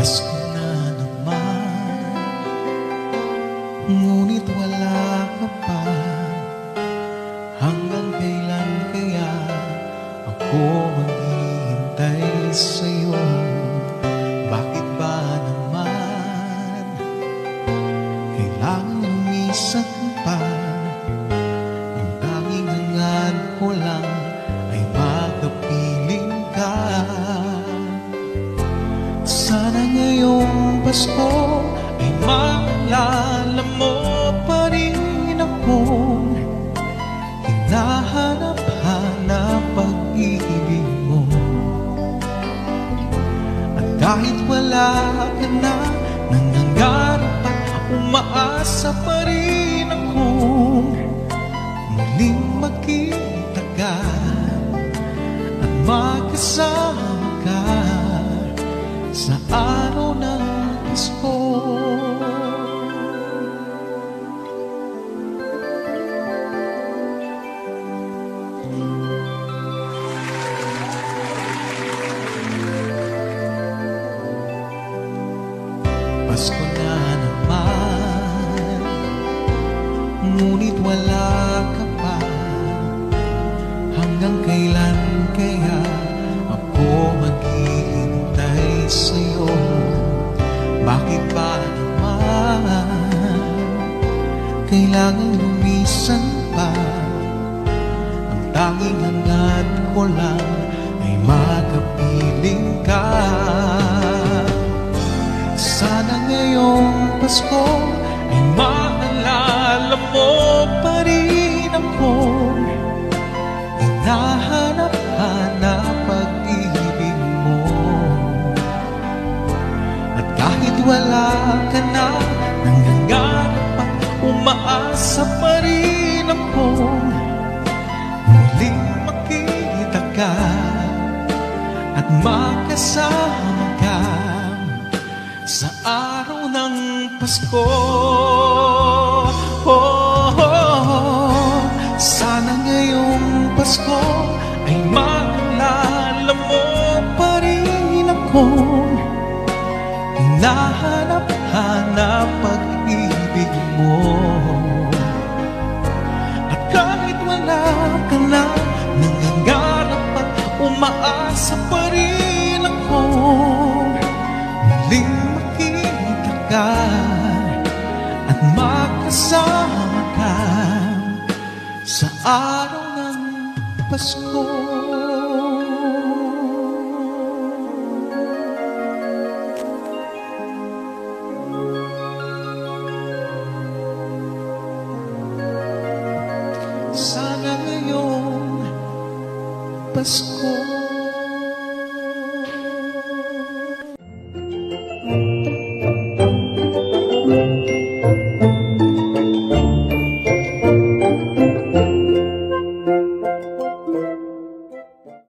Pasko na naman, ngunit wala ka pa. Hanggang kailan kaya ako maghihintay sa'yo? Bakit ba naman kailangan lumisan pa? Ang tanging hangad ko lang ay makapiling ka. Sana ngayong Pasko ay maalala mo pa rin akong hinahanap-hanap pag-ibig mo. At kahit wala ka na, nangangarap at umaasa pa rin akong muling makita ka at magkasama ka sa araw ng Pasko. Pasko na naman, ngunit wala ka pa. Hanggang kailan kaya ako maghihintay sa'yo? Bakit ba naman kailangan lumisan pa? Ang tanging hangad ko lang ay makapiling ka. Sana ngayong Pasko ay maalala mo pa rin akong hinahanap-hanap pag-ibig mo. At kahit wala ka na, nangangarap at umaasa pa rin akong muling makita ka at makasama ka sa araw ng Pasko. Sana ngayong Pasko ay maalala mo pa rin akong hinahanap-hanap pag-ibig mo. At kahit wala ka na, nangangarap at umaasa pa rin akong muling makita ka at magkasama ka sa araw ng Pasko. Sana ngayong Pasko